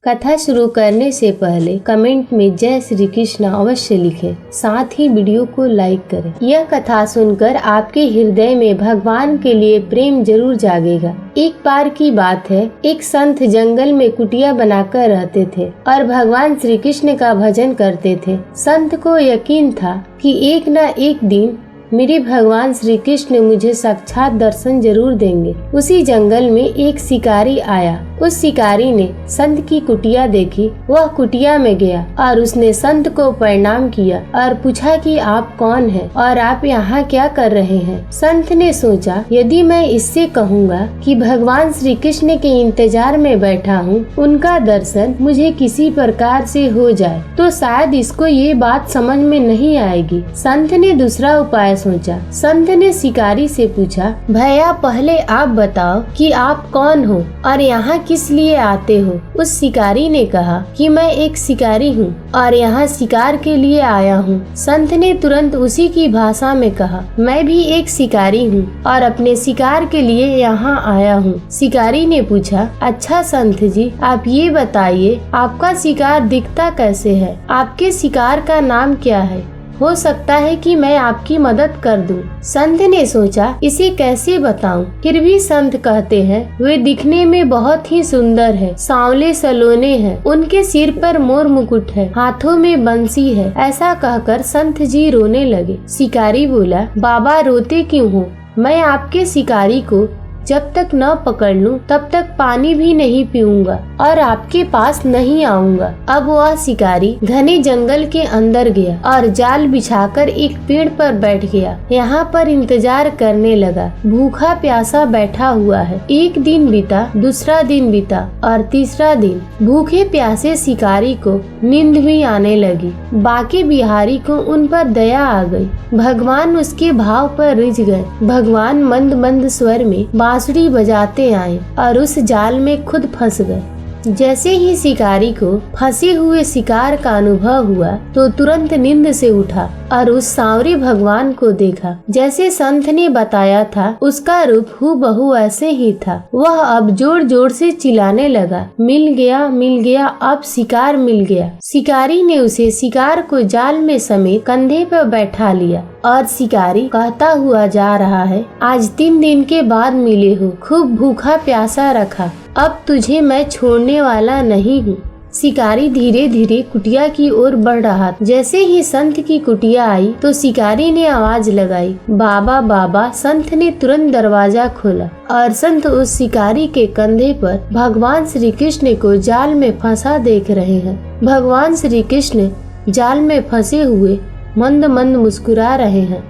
कथा शुरू करने से पहले कमेंट में जय श्री कृष्ण अवश्य लिखें। साथ ही वीडियो को लाइक करें। यह कथा सुनकर आपके हृदय में भगवान के लिए प्रेम जरूर जागेगा। एक बार की बात है, एक संत जंगल में कुटिया बनाकर रहते थे और भगवान श्री कृष्ण का भजन करते थे। संत को यकीन था कि एक न एक दिन मेरे भगवान श्री कृष्ण मुझे साक्षात दर्शन जरूर देंगे। उसी जंगल में एक शिकारी आया। उस शिकारी ने संत की कुटिया देखी। वह कुटिया में गया और उसने संत को प्रणाम किया और पूछा कि आप कौन हैं और आप यहाँ क्या कर रहे हैं। संत ने सोचा, यदि मैं इससे कहूँगा कि भगवान श्री कृष्ण के इंतजार में बैठा हूँ, उनका दर्शन मुझे किसी प्रकार से हो जाए तो शायद इसको ये बात समझ में नहीं आएगी। संत ने दूसरा उपाय सोचा। संत ने शिकारी से पूछा, भैया पहले आप बताओ कि आप कौन हो और यहाँ किस लिए आते हो। उस शिकारी ने कहा कि मैं एक शिकारी हूँ और यहाँ शिकार के लिए आया हूँ। संत ने तुरंत उसी की भाषा में कहा, मैं भी एक शिकारी हूँ और अपने शिकार के लिए यहाँ आया हूँ। शिकारी ने पूछा, अच्छा संत जी, आप ये बताइए आपका शिकार दिखता कैसे है, आपके शिकार का नाम क्या है, हो सकता है कि मैं आपकी मदद कर दूं। संत ने सोचा, इसे कैसे बताऊं। फिर भी संत कहते हैं, वे दिखने में बहुत ही सुंदर है, सांवले सलोने हैं, उनके सिर पर मोर मुकुट है, हाथों में बंसी है। ऐसा कहकर संत जी रोने लगे। शिकारी बोला, बाबा रोते क्यों हो, मैं आपके शिकारी को जब तक न पकड़ लूं तब तक पानी भी नहीं पीऊंगा और आपके पास नहीं आऊंगा। अब वह शिकारी घने जंगल के अंदर गया और जाल बिछाकर एक पेड़ पर बैठ गया। यहाँ पर इंतजार करने लगा। भूखा प्यासा बैठा हुआ है। एक दिन बीता, दूसरा दिन बीता और तीसरा दिन। भूखे प्यासे शिकारी को नींद भी आने लगी। बाकी बिहारी को उन पर दया आ गई। भगवान उसके भाव पर रिझ गए। भगवान मंद मंद स्वर में बांसुरी बजाते आए और उस जाल में खुद फंस गए। जैसे ही शिकारी को फंसे हुए शिकार का अनुभव हुआ तो तुरंत नींद से उठा और उस सांवरे भगवान को देखा। जैसे संत ने बताया था, उसका रूप हूबहू ऐसे ही था। वह अब जोर जोर से चिल्लाने लगा, मिल गया, मिल गया, अब शिकार मिल गया। शिकारी ने उसे शिकार को जाल में समेत कंधे पर बैठा लिया और शिकारी कहता हुआ जा रहा है, आज 3 दिन के बाद मिले हो, खूब भूखा प्यासा रखा, अब तुझे मैं छोड़ने वाला नहीं हूँ। शिकारी धीरे धीरे कुटिया की ओर बढ़ रहा। जैसे ही संत की कुटिया आई तो शिकारी ने आवाज लगाई, बाबा बाबा। संत ने तुरंत दरवाजा खोला और संत उस शिकारी के कंधे पर भगवान श्री कृष्ण को जाल में फंसा देख रहे हैं। भगवान श्री कृष्ण जाल में फंसे हुए मंद मंद मुस्कुरा रहे हैं।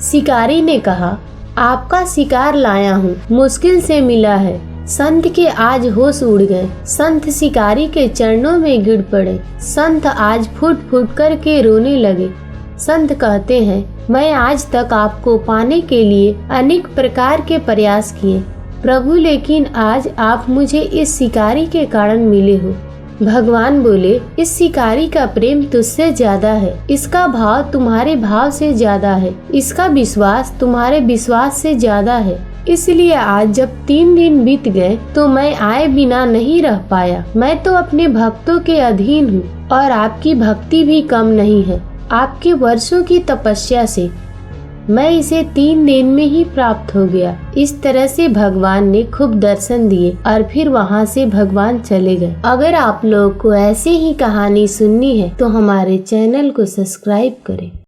शिकारी ने कहा, आपका शिकार लाया हूँ, मुश्किल से मिला है। संत के आज होश उड़ गए। संत शिकारी के चरणों में गिर पड़े। संत आज फूट फूट करके रोने लगे। संत कहते हैं, मैं आज तक आपको पाने के लिए अनेक प्रकार के प्रयास किए प्रभु, लेकिन आज आप मुझे इस शिकारी के कारण मिले हो। भगवान बोले, इस शिकारी का प्रेम तुझसे ज्यादा है, इसका भाव तुम्हारे भाव से ज्यादा है, इसका विश्वास तुम्हारे विश्वास से ज्यादा है। इसलिए आज जब 3 दिन बीत गए तो मैं आए बिना नहीं रह पाया। मैं तो अपने भक्तों के अधीन हूँ और आपकी भक्ति भी कम नहीं है। आपके वर्षों की तपस्या से मैं इसे 3 दिन में ही प्राप्त हो गया। इस तरह से भगवान ने खूब दर्शन दिए और फिर वहाँ से भगवान चले गए। अगर आप लोग को ऐसे ही कहानी सुननी है तो हमारे चैनल को सब्सक्राइब करें।